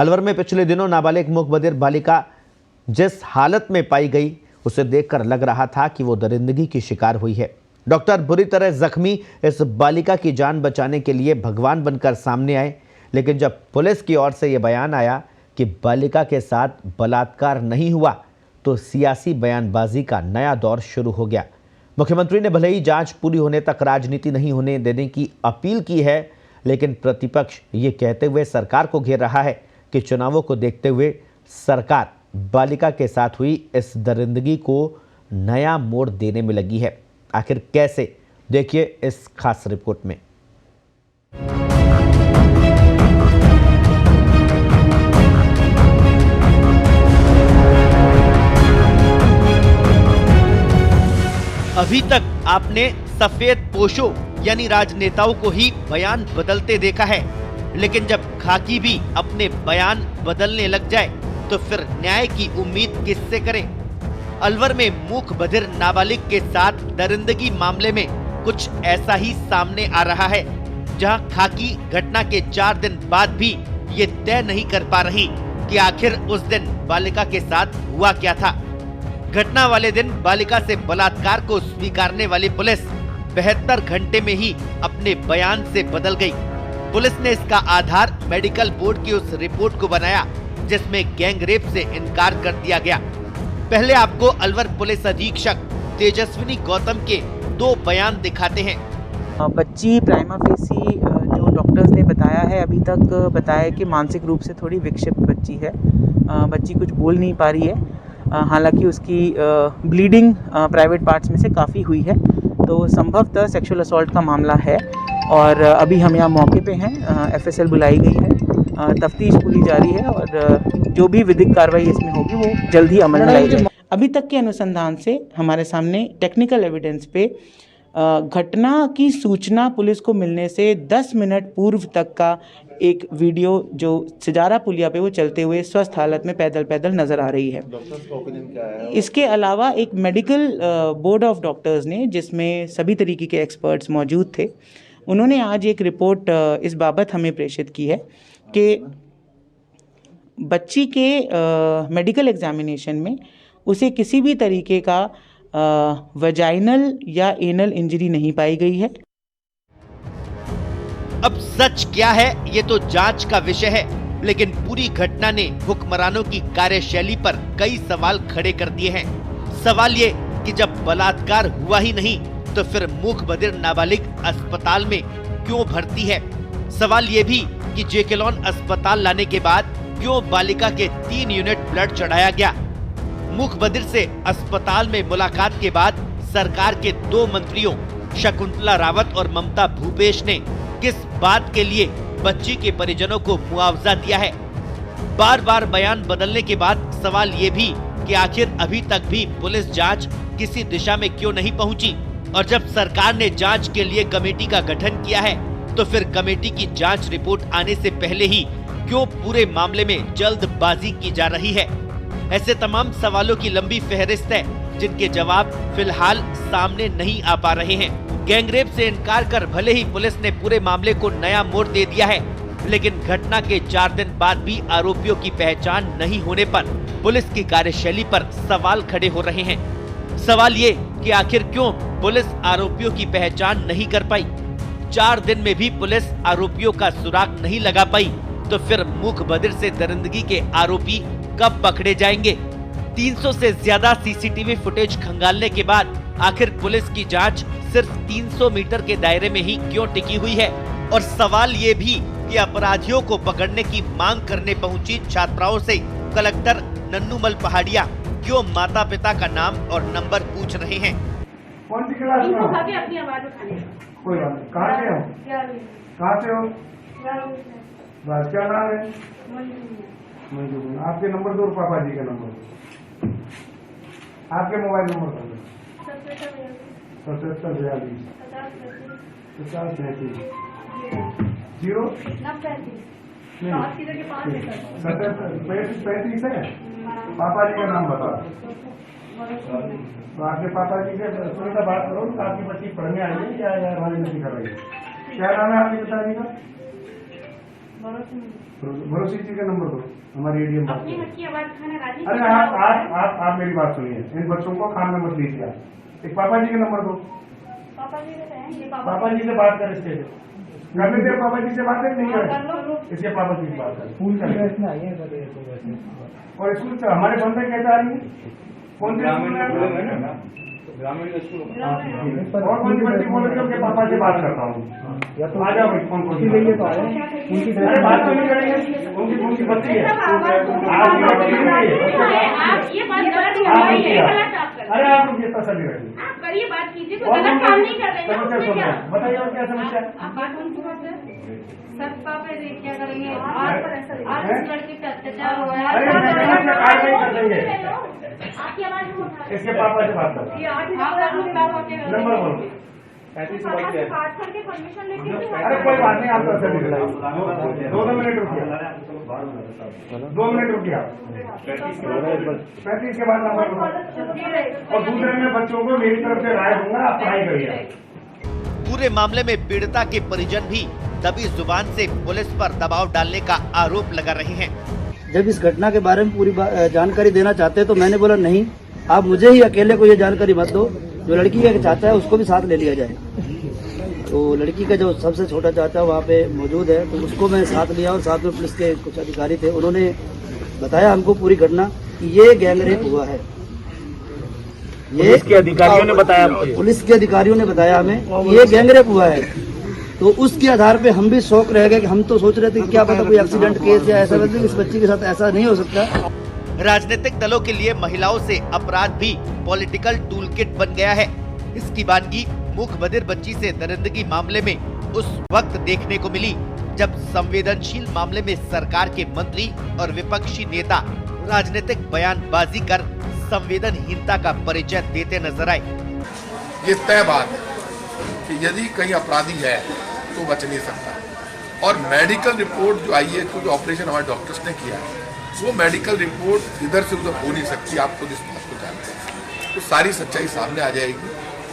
अलवर में पिछले दिनों नाबालिग मूक बधिर बालिका जिस हालत में पाई गई उसे देखकर लग रहा था कि वो दरिंदगी की शिकार हुई है। डॉक्टर बुरी तरह जख्मी इस बालिका की जान बचाने के लिए भगवान बनकर सामने आए, लेकिन जब पुलिस की ओर से यह बयान आया कि बालिका के साथ बलात्कार नहीं हुआ तो सियासी बयानबाजी का नया दौर शुरू हो गया। मुख्यमंत्री ने भले ही जांच पूरी होने तक राजनीति नहीं होने देने की अपील की है, लेकिन प्रतिपक्ष ये कहते हुए सरकार को घेर रहा है कि चुनावों को देखते हुए सरकार बालिका के साथ हुई इस दरिंदगी को नया मोड़ देने में लगी है। आखिर कैसे, देखिए इस खास रिपोर्ट में। अभी तक आपने सफेद पोशों यानी राजनेताओं को ही बयान बदलते देखा है, लेकिन जब खाकी भी अपने बयान बदलने लग जाए तो फिर न्याय की उम्मीद किससे करें। अलवर में मूक बधिर नाबालिग के साथ दरिंदगी मामले में कुछ ऐसा ही सामने आ रहा है, जहां खाकी घटना के 4 दिन बाद भी ये तय नहीं कर पा रही कि आखिर उस दिन बालिका के साथ हुआ क्या था। घटना वाले दिन बालिका से बलात्कार को स्वीकारने वाली पुलिस 72 घंटे में ही अपने बयान से बदल गई। पुलिस ने इसका आधार मेडिकल बोर्ड की उस रिपोर्ट को बनाया जिसमें गैंग रेप से इनकार कर दिया गया। पहले आपको अलवर पुलिस अधीक्षक तेजस्विनी गौतम के 2 बयान दिखाते हैं। बच्ची प्राइमा फेसी जो डॉक्टर्स ने बताया है, अभी तक बताया है कि मानसिक रूप से थोड़ी विक्षिप्त बच्ची है। बच्ची कुछ बोल नहीं पा रही है, हालांकि उसकी ब्लीडिंग प्राइवेट पार्ट्स में से काफ़ी हुई है, तो संभवतः सेक्सुअल असॉल्ट का मामला है। और अभी हम यहाँ मौके पे हैं, FSL बुलाई गई है, तफ्तीश पूरी जारी है और जो भी विधिक कार्रवाई इसमें होगी वो जल्द ही अमल में लाई जाएगी। अभी तक के अनुसंधान से हमारे सामने टेक्निकल एविडेंस पे घटना की सूचना पुलिस को मिलने से 10 मिनट पूर्व तक का एक वीडियो जो सिजारा पुलिया पे वो चलते हुए स्वस्थ हालत में पैदल पैदल नजर आ रही है। इसके अलावा एक मेडिकल बोर्ड ऑफ डॉक्टर्स ने, जिसमें सभी तरीके के एक्सपर्ट्स मौजूद थे, उन्होंने आज एक रिपोर्ट इस बाबत हमें प्रेषित की है कि बच्ची के मेडिकल एग्जामिनेशन में उसे किसी भी तरीके का वजाइनल या एनल इंजरी नहीं पाई गई है। अब सच क्या है ये तो जांच का विषय है, लेकिन पूरी घटना ने हुक्मरानों की कार्यशैली पर कई सवाल खड़े कर दिए हैं। सवाल ये कि जब बलात्कार हुआ ही नहीं तो फिर मूक बधिर नाबालिग अस्पताल में क्यों भर्ती है। सवाल ये भी कि जेकेलॉन अस्पताल लाने के बाद क्यों बालिका के 3 यूनिट ब्लड चढ़ाया गया। मूक बधिर से अस्पताल में मुलाकात के बाद सरकार के 2 मंत्रियों शकुंतला रावत और ममता भूपेश ने किस बात के लिए बच्ची के परिजनों को मुआवजा दिया है। बार बार बयान बदलने के बाद सवाल ये भी कि आखिर अभी तक भी पुलिस जांच किसी दिशा में क्यों नहीं पहुंची, और जब सरकार ने जांच के लिए कमेटी का गठन किया है तो फिर कमेटी की जांच रिपोर्ट आने से पहले ही क्यों पूरे मामले में जल्दबाजी की जा रही है। ऐसे तमाम सवालों की लंबी फहरिस्त है जिनके जवाब फिलहाल सामने नहीं आ पा रहे हैं। गैंगरेप से इनकार कर भले ही पुलिस ने पूरे मामले को नया मोड़ दे दिया है, लेकिन घटना के 4 दिन बाद भी आरोपियों की पहचान नहीं होने पर पुलिस की कार्यशैली पर सवाल खड़े हो रहे हैं। सवाल ये कि आखिर क्यों पुलिस आरोपियों की पहचान नहीं कर पाई। 4 दिन में भी पुलिस आरोपियों का सुराग नहीं लगा पाई, तो फिर मूक बधिर से दरिंदगी के आरोपी कब पकड़े जाएंगे। 300 से ज्यादा सीसीटीवी फुटेज खंगालने के बाद आखिर पुलिस की जांच सिर्फ 300 मीटर के दायरे में ही क्यों टिकी हुई है। और सवाल ये भी कि अपराधियों को पकड़ने की मांग करने पहुंची छात्राओं से कलेक्टर नन्नूमल पहाड़िया क्यों माता पिता का नाम और नंबर पूछ रहे हैं। कौन सी क्लास में हो? अपनी आवाज उठाने। कोई बात नहीं। कहाँ से हो? कहाँ से हो? क्या नाम है? मंजू। आपके नंबर दो, पापा जी का नंबर, आपके मोबाइल नंबर दो। 77 42 50 37 0 35 है। पापा जी का नाम बताओ। तो आपके पापा जी से सुनीता बात करो, तो आपकी बच्ची पढ़ने आई है या राजनीति कर रही है? क्या नाम है आपके पिताजी का? भरोसे जी का नंबर दो, हमारी एडीएम बात अपने हक की आवाज उठाना राजी। अरे आप मेरी बात सुनिए, इन बच्चों को खान में मत लीजिए आप। एक पापा जी का नंबर दो, पापा जी से हैं, ये पापा जी से बात कर, इसके करने दे, पापा जी से बात नहीं कर, इसके पापा जी से बात कर। स्कूल इसमें आई है और स्कूल से हमारे बंदे कैसे आ रही है? कौन सी स्कूल है? ग्रामीण स्कूल। और कौन सी बच्ची बोले कि पापा से बात करता हूँ, आ जाओ भाई। कौन कौन सी अरे बात तो नहीं करेंगे, कौन सी बच्ची है? अरे आप लोग ये तसल्ली रखिए, आप करिए, बात कीजिए, कोई गलत काम नहीं कर रहे हैं। समस्या सुन रहे हैं, बताइए और क्या समस्या? आप बात कौन सी बात है? सर पापा क्या करेंगे? आज इस लड़के पे अत्याचार हो रहा अरे कार्रवाई कर देंगे, आपकी आवाज हम उठा रहे हैं। इसके पापा से बात करो, नंबर बोलो। बात करके परमिशन लेके अरे कोई बात नहीं, आप तसल्ली रखिए, 2 मिनट रुकिए, 2 मिनट रुकिए आप। 35 के बाद नंबर बोलो। और दूसरे में बच्चों को मेरी तरफ से राय दूंगा, आप पढ़ाई करिए। पूरे मामले में पीड़िता के परिजन भी दबी जुबान से पुलिस पर दबाव डालने का आरोप लगा रहे हैं। जब इस घटना के बारे में पूरी जानकारी देना चाहते हैं तो मैंने बोला नहीं, आप मुझे ही अकेले को ये जानकारी मत दो, जो लड़की का चाचा है उसको भी साथ ले लिया जाए। तो लड़की का जो सबसे छोटा चाचा वहाँ पे मौजूद है, तो उसको मैं साथ लिया और साथ में पुलिस के कुछ अधिकारी थे। उन्होंने बताया हमको पूरी घटना कि ये गैंग रेप हुआ है। पुलिस के अधिकारियों ने बताया, पुलिस के अधिकारियों ने बताया हमें कि ये गैंग रेप हुआ है। तो उसके आधार पे हम भी शौक रह गए कि हम तो सोच रहे थे कि क्या पता कोई एक्सीडेंट केस या ऐसा, इस बच्ची के साथ ऐसा नहीं हो सकता। राजनीतिक दलों के लिए महिलाओं से अपराध भी पॉलिटिकल टूलकिट बन गया है। इसकी वानगी मूक बधिर बच्ची से दरिंदगी मामले में उस वक्त देखने को मिली जब संवेदनशील मामले में सरकार के मंत्री और विपक्षी नेता राजनीतिक बयानबाजी कर संवेदनहीनता का परिचय देते नजर आए। ये तय बात है कि यदि कहीं अपराधी है तो बच नहीं सकता। और मेडिकल रिपोर्ट जो आई है, जो ऑपरेशन हमारे डॉक्टर्स ने किया है, वो मेडिकल रिपोर्ट इधर से उधर हो नहीं सकती, आपको इस बात को जानते हैं। तो सारी सच्चाई सामने आ जाएगी।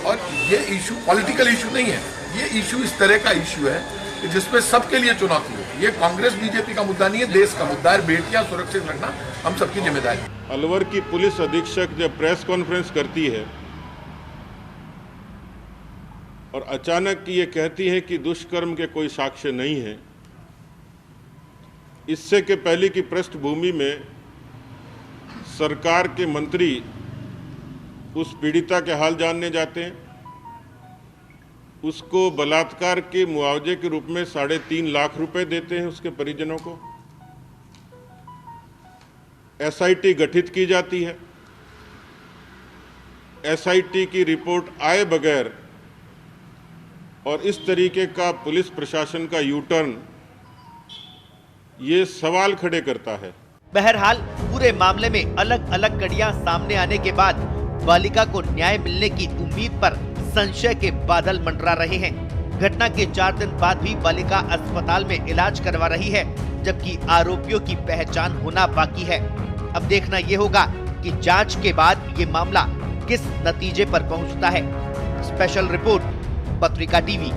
और ये इशू पॉलिटिकल इशू नहीं है, ये इशू इस तरह का इशू है कि जिसमें सबके लिए चुनौती है। ये कांग्रेस बीजेपी का मुद्दा नहीं है, देश का मुद्दा है। बेटियां सुरक्षित रखना हम सबकी जिम्मेदारी है। अलवर की पुलिस अधीक्षक जब प्रेस कॉन्फ्रेंस करती है और अचानक ये कहती है कि दुष्कर्म के कोई साक्ष्य नहीं है, इससे के पहले की पृष्ठभूमि में सरकार के मंत्री उस पीड़िता के हाल जानने जाते हैं, उसको बलात्कार के मुआवजे के रूप में 3.5 लाख रुपए देते हैं उसके परिजनों को। एसआईटी गठित की जाती है, एसआईटी की रिपोर्ट आए बगैर और इस तरीके का पुलिस प्रशासन का यू टर्न ये सवाल खड़े करता है। बहरहाल पूरे मामले में अलग अलग कड़ियां सामने आने के बाद बालिका को न्याय मिलने की उम्मीद पर संशय के बादल मंडरा रहे हैं। घटना के 4 दिन बाद भी बालिका अस्पताल में इलाज करवा रही है, जबकि आरोपियों की पहचान होना बाकी है। अब देखना ये होगा कि जांच के बाद ये मामला किस नतीजे पर पहुंचता है। स्पेशल रिपोर्ट, पत्रिका टीवी।